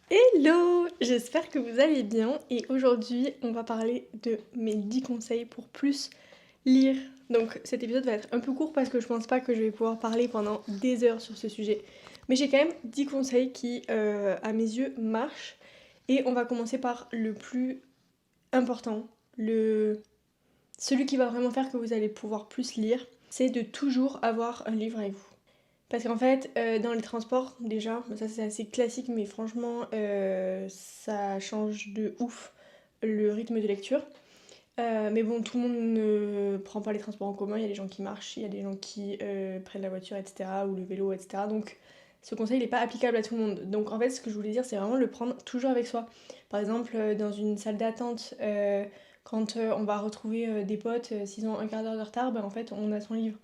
Hello! J'espère que vous allez bien et aujourd'hui on va parler de mes 10 conseils pour plus lire. Donc cet épisode va être un peu court parce que je pense pas que je vais pouvoir parler pendant des heures sur ce sujet. Mais j'ai quand même 10 conseils qui, à mes yeux, marchent. Et on va commencer par le plus important, celui qui va vraiment faire que vous allez pouvoir plus lire. C'est de toujours avoir un livre avec vous. Parce qu'en fait, dans les transports, déjà, ça c'est assez classique, mais franchement, ça change de ouf le rythme de lecture. Mais bon, tout le monde ne prend pas les transports en commun, il y a des gens qui marchent, il y a des gens qui prennent la voiture, etc., ou le vélo, etc. Donc ce conseil n'est pas applicable à tout le monde. Donc en fait, ce que je voulais dire, c'est vraiment le prendre toujours avec soi. Par exemple, dans une salle d'attente, quand on va retrouver des potes, s'ils ont un quart d'heure de retard, ben, en fait, on a son livre.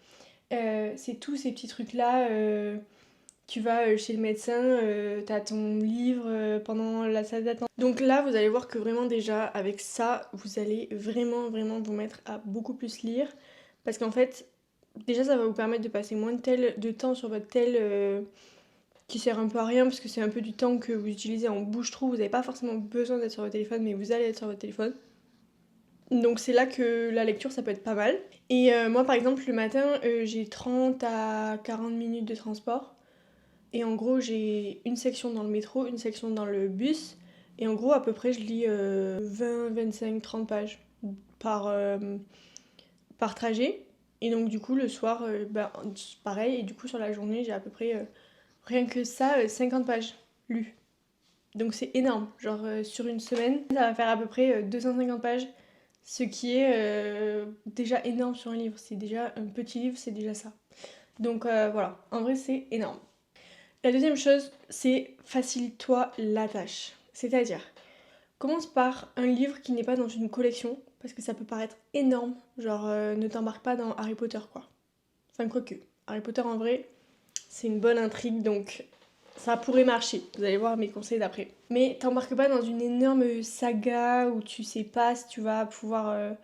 C'est tous ces petits trucs-là. Tu vas chez le médecin, t'as ton livre pendant la salle d'attente. Donc là, vous allez voir que vraiment déjà, avec ça, vous allez vraiment vous mettre à beaucoup plus lire. Parce qu'en fait, déjà, ça va vous permettre de passer moins de temps sur votre tel qui sert un peu à rien, parce que c'est un peu du temps que vous utilisez en bouche-trou. Vous n'avez pas forcément besoin d'être sur votre téléphone, mais vous allez être sur votre téléphone. Donc c'est là que la lecture, ça peut être pas mal. Et moi, par exemple, le matin, j'ai 30 à 40 minutes de transport. Et en gros, j'ai une section dans le métro, une section dans le bus. Et en gros, à peu près, je lis 20, 25, 30 pages par, par trajet. Et donc, du coup, le soir, pareil. Et du coup, sur la journée, j'ai à peu près, rien que ça, 50 pages lues. Donc, c'est énorme. Genre, sur une semaine, ça va faire à peu près 250 pages. Ce qui est déjà énorme sur un livre. C'est déjà un petit livre, c'est déjà ça. Donc, voilà. En vrai, c'est énorme. La deuxième chose, c'est facilite-toi la tâche. C'est-à-dire, commence par un livre qui n'est pas dans une collection, parce que ça peut paraître énorme. Genre, ne t'embarque pas dans Harry Potter, quoi. Enfin, quoique. Harry Potter, en vrai, c'est une bonne intrigue, donc ça pourrait marcher. Vous allez voir mes conseils d'après. Mais t'embarques pas dans une énorme saga où tu sais pas si tu vas pouvoir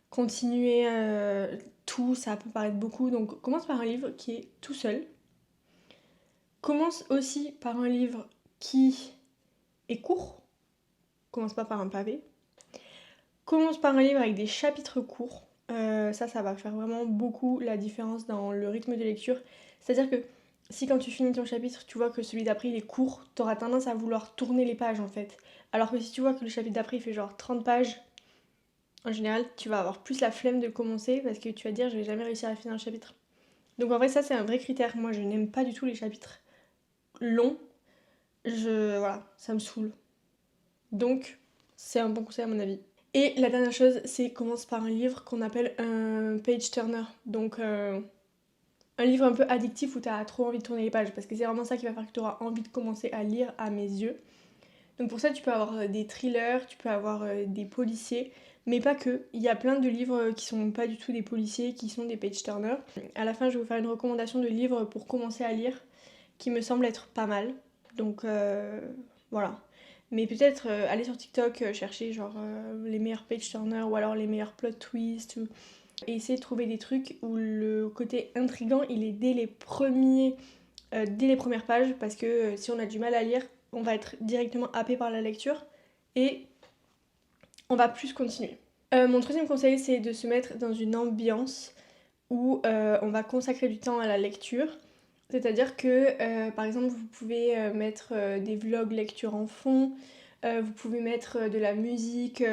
continuer tout. Ça peut paraître beaucoup. Donc, commence par un livre qui est tout seul. Commence aussi par un livre qui est court, commence pas par un pavé. Commence par un livre avec des chapitres courts. Ça va faire vraiment beaucoup la différence dans le rythme de lecture. C'est-à-dire que si quand tu finis ton chapitre, tu vois que celui d'après il est court, t'auras tendance à vouloir tourner les pages en fait. Alors que si tu vois que le chapitre d'après il fait genre 30 pages, en général tu vas avoir plus la flemme de commencer parce que tu vas te dire je vais jamais réussir à finir le chapitre. Donc en vrai ça c'est un vrai critère. Moi je n'aime pas du tout les chapitres longs. Voilà, ça me saoule. Donc, c'est un bon conseil à mon avis. Et la dernière chose, c'est commence par un livre qu'on appelle un page turner. Donc, un livre un peu addictif où tu as trop envie de tourner les pages. Parce que c'est vraiment ça qui va faire que tu auras envie de commencer à lire à mes yeux. Donc, pour ça, tu peux avoir des thrillers, tu peux avoir des policiers. Mais pas que. Il y a plein de livres qui sont pas du tout des policiers, qui sont des page turners. À la fin, je vais vous faire une recommandation de livres pour commencer à lire qui me semble être pas mal. Donc, voilà. Mais peut-être aller sur TikTok, chercher genre les meilleurs page turners ou alors les meilleurs plot twists. Et essayer de trouver des trucs où le côté intrigant il est dès les premières pages parce que si on a du mal à lire, on va être directement happé par la lecture et on va plus continuer. Mon troisième conseil c'est de se mettre dans une ambiance où on va consacrer du temps à la lecture. C'est-à-dire que, par exemple, vous pouvez mettre des vlogs lecture en fond, vous pouvez mettre de la musique,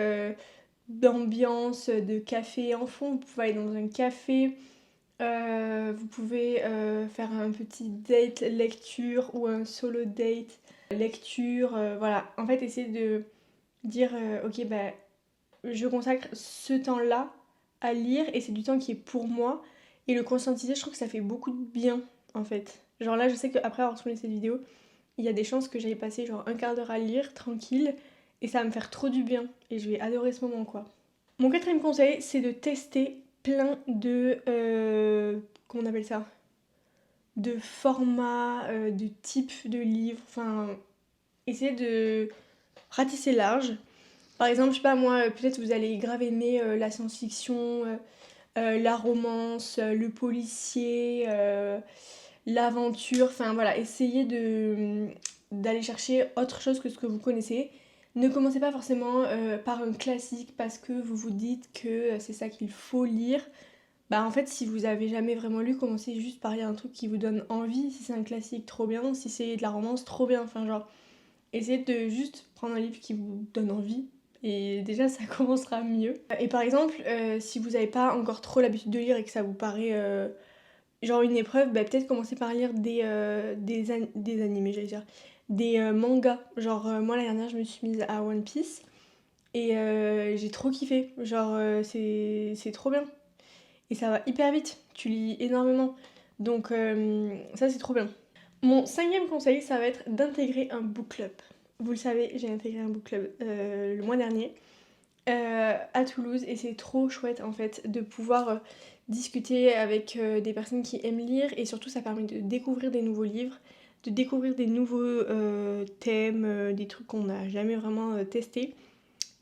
d'ambiance, de café en fond, vous pouvez aller dans un café, vous pouvez faire un petit date lecture ou un solo date lecture, voilà. En fait, essayez de dire, ok, bah, je consacre ce temps-là à lire et c'est du temps qui est pour moi. Et le conscientiser, je trouve que ça fait beaucoup de bien en fait. Genre là, je sais qu'après avoir tourné cette vidéo, il y a des chances que j'aille passer genre un quart d'heure à lire tranquille et ça va me faire trop du bien et je vais adorer ce moment quoi. Mon quatrième conseil, c'est de tester plein de. Comment on appelle ça? De formats, de types de livres. Enfin, essayer de ratisser large. Par exemple, je sais pas moi, peut-être vous allez grave aimer la science-fiction, la romance, le policier, l'aventure, enfin voilà, essayez d'aller chercher autre chose que ce que vous connaissez. Ne commencez pas forcément par un classique parce que vous vous dites que c'est ça qu'il faut lire. Bah en fait si vous avez jamais vraiment lu, commencez juste par lire un truc qui vous donne envie. Si c'est un classique, trop bien. Si c'est de la romance, trop bien. Enfin genre, essayez de juste prendre un livre qui vous donne envie. Et déjà ça commencera mieux. Et par exemple, si vous n'avez pas encore trop l'habitude de lire et que ça vous paraît genre une épreuve, bah peut-être commencer par lire des animés, j'allais dire. Des mangas. Genre moi la dernière je me suis mise à One Piece et j'ai trop kiffé. Genre c'est trop bien. Et ça va hyper vite, tu lis énormément. Donc ça c'est trop bien. Mon cinquième conseil, ça va être d'intégrer un book club. Vous le savez, j'ai intégré un book club le mois dernier à Toulouse et c'est trop chouette en fait de pouvoir discuter avec des personnes qui aiment lire et surtout ça permet de découvrir des nouveaux livres, de découvrir des nouveaux thèmes, des trucs qu'on n'a jamais vraiment testés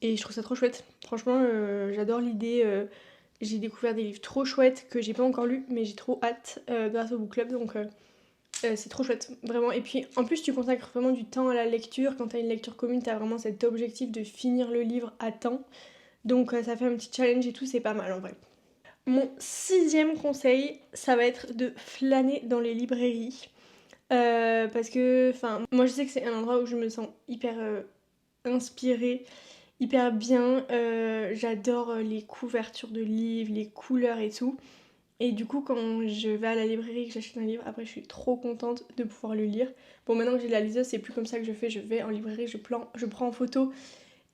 et je trouve ça trop chouette. Franchement, j'adore l'idée. J'ai découvert des livres trop chouettes que j'ai pas encore lus mais j'ai trop hâte grâce au book club donc c'est trop chouette, vraiment. Et puis en plus, tu consacres vraiment du temps à la lecture. Quand t'as une lecture commune, t'as vraiment cet objectif de finir le livre à temps. Donc ça fait un petit challenge et tout, c'est pas mal en vrai. Mon sixième conseil, ça va être de flâner dans les librairies. Parce que, enfin, moi je sais que c'est un endroit où je me sens hyper inspirée, hyper bien. J'adore les couvertures de livres, les couleurs et tout. Et du coup, quand je vais à la librairie et que j'achète un livre, après je suis trop contente de pouvoir le lire. Bon, maintenant que j'ai la liseuse, c'est plus comme ça que je fais. Je vais en librairie, je prends en photo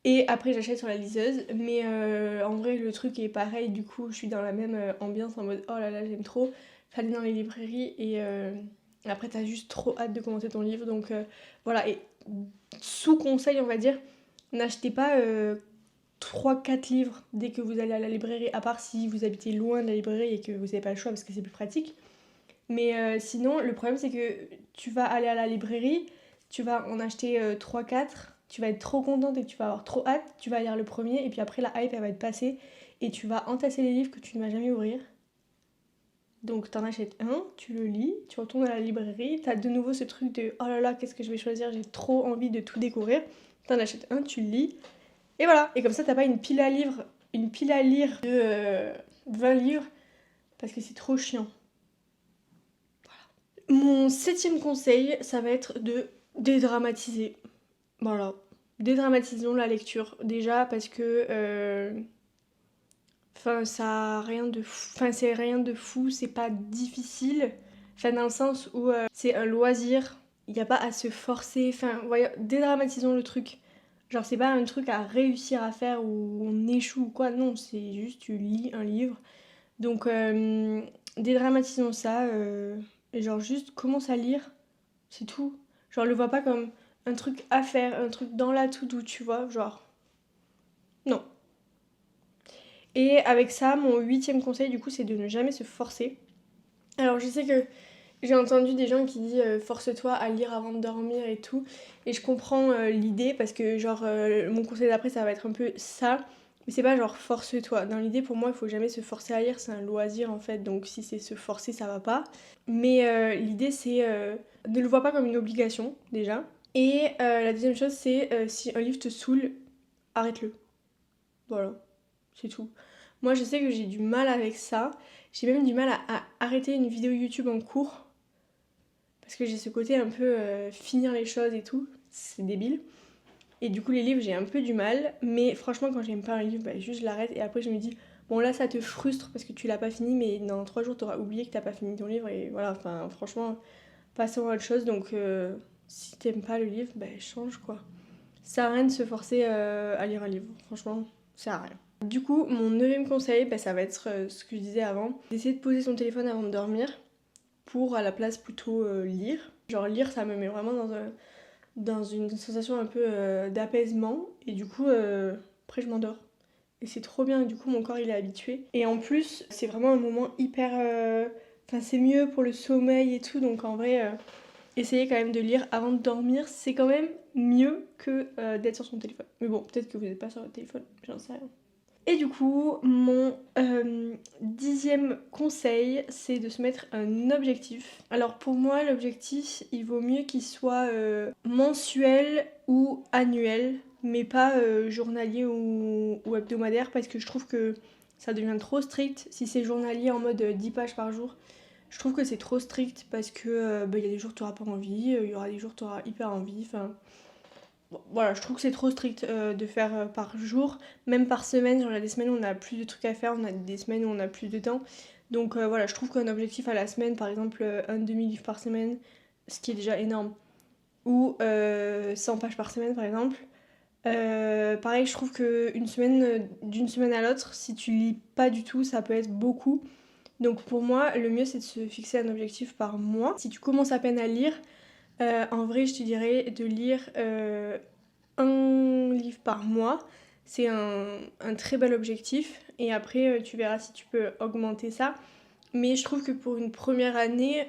et après j'achète sur la liseuse. Mais en vrai, le truc est pareil. Du coup, je suis dans la même ambiance en mode oh là là, j'aime trop. Aller dans les librairies et après, t'as juste trop hâte de commencer ton livre. Donc voilà. Et sous conseil, on va dire, n'achetez pas 3-4 livres dès que vous allez à la librairie, à part si vous habitez loin de la librairie et que vous n'avez pas le choix parce que c'est plus pratique. Mais sinon, le problème c'est que tu vas aller à la librairie, tu vas en acheter 3-4, tu vas être trop contente et tu vas avoir trop hâte, tu vas lire le premier et puis après la hype elle va être passée et tu vas entasser les livres que tu ne vas jamais ouvrir. Donc t'en achètes un, tu le lis, tu retournes à la librairie, t'as de nouveau ce truc de oh là là, qu'est-ce que je vais choisir, j'ai trop envie de tout découvrir. T'en achètes un, tu le lis, et voilà, et comme ça t'as pas une pile à lire de 20 livres, parce que c'est trop chiant. Voilà. Mon septième conseil, ça va être de dédramatiser. Voilà. Dédramatisons la lecture. Déjà parce que enfin ça a rien de fou. Enfin c'est rien de fou, c'est pas difficile. Enfin dans le sens où c'est un loisir, il n'y a pas à se forcer. Enfin voyons, dédramatisons le truc. Genre c'est pas un truc à réussir à faire où on échoue ou quoi, non, c'est juste tu lis un livre. Donc dédramatisons ça, et genre juste commence à lire, c'est tout. Genre le vois pas comme un truc à faire, un truc dans la to-do, tu vois, genre non. Et avec ça, mon huitième conseil du coup c'est de ne jamais se forcer. Alors je sais que j'ai entendu des gens qui disent force-toi à lire avant de dormir et tout. Et je comprends l'idée parce que genre mon conseil d'après ça va être un peu ça. Mais c'est pas genre force-toi. Dans l'idée pour moi il faut jamais se forcer à lire, c'est un loisir en fait. Donc si c'est se forcer ça va pas. Mais l'idée c'est ne le vois pas comme une obligation déjà. Et la deuxième chose c'est si un livre te saoule, arrête-le. Voilà, c'est tout. Moi je sais que j'ai du mal avec ça. J'ai même du mal à arrêter une vidéo YouTube en cours parce que j'ai ce côté un peu finir les choses et tout, c'est débile. Et du coup les livres j'ai un peu du mal, mais franchement quand j'aime pas un livre, bah, juste je l'arrête et après je me dis bon là ça te frustre parce que tu l'as pas fini mais dans 3 jours t'auras oublié que t'as pas fini ton livre et voilà, enfin franchement passons à autre chose donc si t'aimes pas le livre, bah change quoi. Ça sert à rien de se forcer à lire un livre, franchement ça sert à rien. Du coup mon neuvième conseil, bah, ça va être ce que je disais avant, d'essayer de poser son téléphone avant de dormir pour à la place plutôt lire. Genre lire ça me met vraiment dans une sensation un peu d'apaisement et du coup après je m'endors. Et c'est trop bien, du coup mon corps il est habitué. Et en plus c'est vraiment un moment hyper... Enfin c'est mieux pour le sommeil et tout donc en vrai essayez quand même de lire avant de dormir, c'est quand même mieux que d'être sur son téléphone. Mais bon peut-être que vous n'êtes pas sur votre téléphone, j'en sais rien. Et du coup, mon 10e conseil, c'est de se mettre un objectif. Alors pour moi, l'objectif, il vaut mieux qu'il soit mensuel ou annuel, mais pas journalier ou hebdomadaire, parce que je trouve que ça devient trop strict. Si c'est journalier en mode 10 pages par jour, je trouve que c'est trop strict parce que y a des jours où tu n'auras pas envie, il y aura des jours où tu auras hyper envie, enfin... Bon, voilà, je trouve que c'est trop strict de faire par jour, même par semaine. Genre, il y a des semaines où on a plus de trucs à faire, on a des semaines où on a plus de temps. Donc voilà, je trouve qu'un objectif à la semaine, par exemple un demi-livre par semaine, ce qui est déjà énorme, ou 100 pages par semaine par exemple. Pareil, je trouve qu'une semaine, d'une semaine à l'autre, si tu lis pas du tout, ça peut être beaucoup. Donc pour moi, le mieux c'est de se fixer un objectif par mois. Si tu commences à peine à lire, en vrai, je te dirais de lire un livre par mois. C'est un très bel objectif. Et après, tu verras si tu peux augmenter ça. Mais je trouve que pour une première année,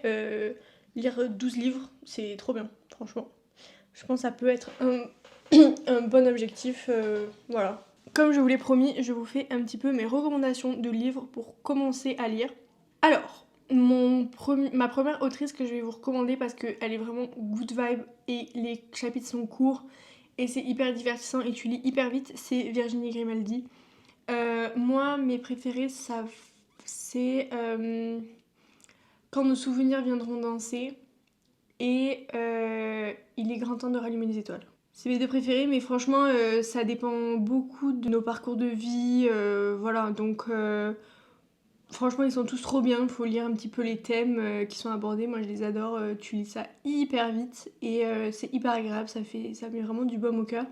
lire 12 livres, c'est trop bien, franchement. Je pense que ça peut être un bon objectif. Voilà. Comme je vous l'ai promis, je vous fais un petit peu mes recommandations de livres pour commencer à lire. Alors, ma première autrice que je vais vous recommander parce qu'elle est vraiment good vibe et les chapitres sont courts et c'est hyper divertissant et tu lis hyper vite, c'est Virginie Grimaldi. Moi, mes préférés, c'est Quand nos souvenirs viendront danser et Il est grand temps de rallumer les étoiles. C'est mes deux préférés, mais franchement, ça dépend beaucoup de nos parcours de vie, voilà, donc... Franchement, ils sont tous trop bien, il faut lire un petit peu les thèmes qui sont abordés, moi je les adore, tu lis ça hyper vite et c'est hyper agréable, ça met vraiment du baume au cœur.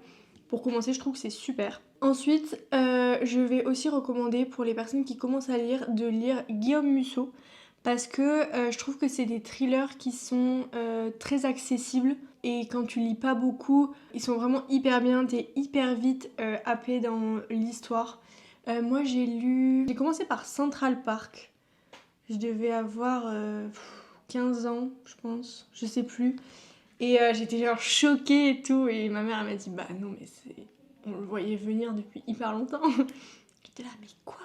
Pour commencer, je trouve que c'est super. Ensuite, je vais aussi recommander pour les personnes qui commencent à lire de lire Guillaume Musso parce que je trouve que c'est des thrillers qui sont très accessibles et quand tu lis pas beaucoup, ils sont vraiment hyper bien, t'es hyper vite happé dans l'histoire. Moi j'ai commencé par Central Park. Je devais avoir 15 ans, je pense, je sais plus. Et j'étais genre choquée et tout. Et ma mère elle m'a dit bah non mais on le voyait venir depuis hyper longtemps. J'étais là mais quoi?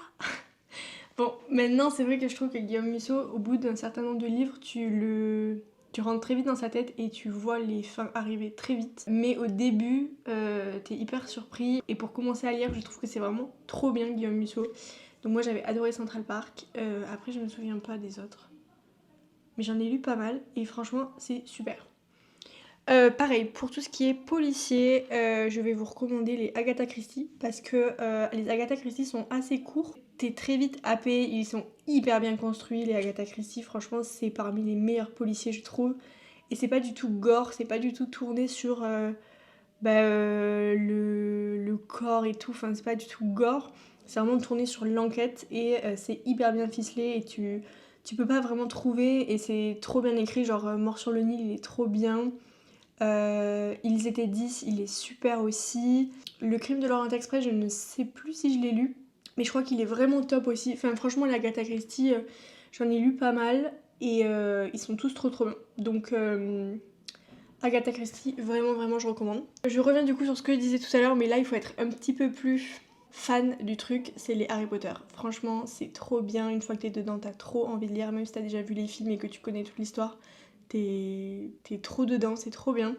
Bon, maintenant c'est vrai que je trouve que Guillaume Musso, au bout d'un certain nombre de livres, tu rentres très vite dans sa tête et tu vois les fins arriver très vite. Mais au début, t'es hyper surpris. Et pour commencer à lire, je trouve que c'est vraiment trop bien Guillaume Musso. Donc moi j'avais adoré Central Park. Après je me souviens pas des autres. Mais j'en ai lu pas mal et franchement c'est super. Pareil, pour tout ce qui est policier, je vais vous recommander les Agatha Christie parce que les Agatha Christie sont assez courts. T'es très vite happé, ils sont hyper bien construits, les Agatha Christie, franchement c'est parmi les meilleurs policiers je trouve. Et c'est pas du tout gore, c'est pas du tout tourné sur le corps et tout, enfin c'est pas du tout gore. C'est vraiment tourné sur l'enquête et c'est hyper bien ficelé et tu peux pas vraiment trouver et c'est trop bien écrit, genre Mort sur le Nil il est trop bien. Ils étaient 10, il est super aussi. Le crime de l'Orient Express, je ne sais plus si je l'ai lu, mais je crois qu'il est vraiment top aussi. Enfin, franchement, la Agatha Christie, j'en ai lu pas mal et ils sont tous trop trop bien. Donc, Agatha Christie, vraiment vraiment, je recommande. Je reviens du coup sur ce que je disais tout à l'heure, mais là, il faut être un petit peu plus fan du truc, c'est les Harry Potter. Franchement, c'est trop bien. Une fois que t'es dedans, t'as trop envie de lire, même si t'as déjà vu les films et que tu connais toute l'histoire. T'es trop dedans, c'est trop bien.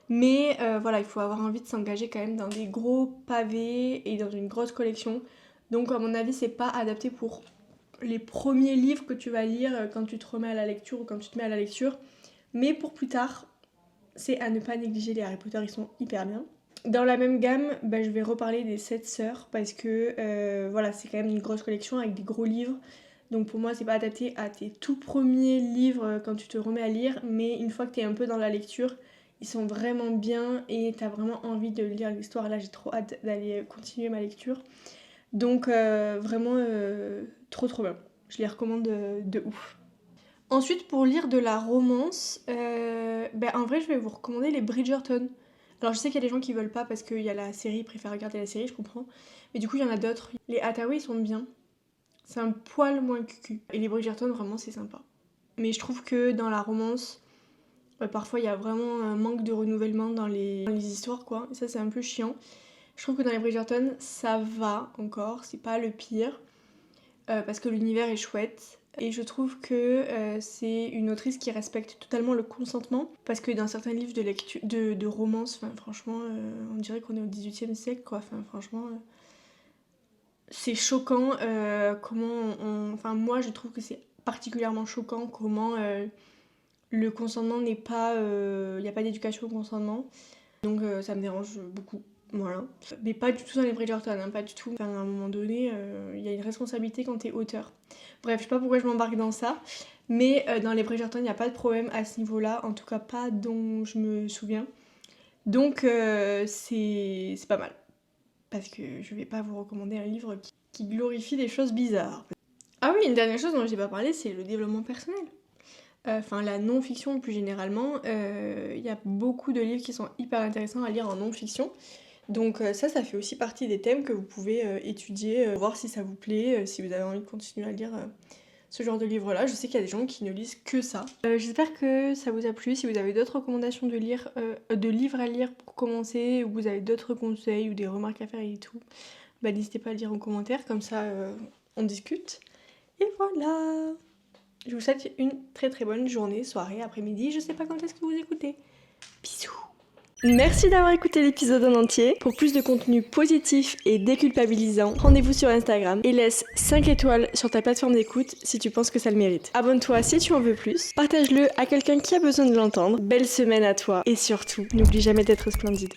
Mais voilà, il faut avoir envie de s'engager quand même dans des gros pavés et dans une grosse collection. Donc à mon avis, c'est pas adapté pour les premiers livres que tu vas lire quand tu te remets à la lecture ou quand tu te mets à la lecture. Mais pour plus tard, c'est à ne pas négliger, les Harry Potter, ils sont hyper bien. Dans la même gamme, je vais reparler des 7 sœurs parce que voilà, c'est quand même une grosse collection avec des gros livres. Donc pour moi, c'est pas adapté à tes tout premiers livres quand tu te remets à lire, mais une fois que t'es un peu dans la lecture, ils sont vraiment bien et t'as vraiment envie de lire l'histoire. Là, j'ai trop hâte d'aller continuer ma lecture. Donc vraiment trop trop bien. Je les recommande de ouf. Ensuite, pour lire de la romance, en vrai, je vais vous recommander les Bridgerton. Alors, je sais qu'il y a des gens qui veulent pas parce qu'il y a la série, ils préfèrent regarder la série, je comprends. Mais du coup, il y en a d'autres. Les Hathaway, ils sont bien. C'est un poil moins cucu. Et les Bridgerton, vraiment, c'est sympa. Mais je trouve que dans la romance, parfois, il y a vraiment un manque de renouvellement dans les histoires, quoi. Et ça, c'est un peu chiant. Je trouve que dans les Bridgerton, ça va encore, c'est pas le pire, parce que l'univers est chouette. Et je trouve que c'est une autrice qui respecte totalement le consentement, parce que dans certains livres de lecture, de romance, franchement, on dirait qu'on est au XVIIIe siècle, quoi. Franchement, c'est choquant comment Enfin, moi, je trouve que c'est particulièrement choquant comment le consentement n'est pas... Il n'y a pas d'éducation au consentement. Donc ça me dérange beaucoup. Voilà. Mais pas du tout dans les Bridgerton, hein, pas du tout. Enfin, à un moment donné, il y a une responsabilité quand t'es auteur. Bref, je sais pas pourquoi je m'embarque dans ça, mais dans les Bridgerton, il n'y a pas de problème à ce niveau-là, en tout cas pas dont je me souviens. Donc c'est pas mal. Parce que je vais pas vous recommander un livre qui glorifie des choses bizarres. Ah oui, une dernière chose dont j'ai pas parlé, c'est le développement personnel. Enfin, la non-fiction plus généralement. Il y a beaucoup de livres qui sont hyper intéressants à lire en non-fiction. Donc ça fait aussi partie des thèmes que vous pouvez étudier, voir si ça vous plaît, si vous avez envie de continuer à lire ce genre de livre-là. Je sais qu'il y a des gens qui ne lisent que ça. J'espère que ça vous a plu. Si vous avez d'autres recommandations de livres à lire pour commencer, ou vous avez d'autres conseils ou des remarques à faire et tout, bah n'hésitez pas à le dire en commentaire, comme ça on discute. Et voilà! Je vous souhaite une très très bonne journée, soirée, après-midi, je sais pas quand est-ce que vous écoutez. Bisous! Merci d'avoir écouté l'épisode en entier. Pour plus de contenu positif et déculpabilisant, rendez-vous sur Instagram et laisse 5 étoiles sur ta plateforme d'écoute si tu penses que ça le mérite. Abonne-toi si tu en veux plus, partage-le à quelqu'un qui a besoin de l'entendre. Belle semaine à toi et surtout, n'oublie jamais d'être splendide.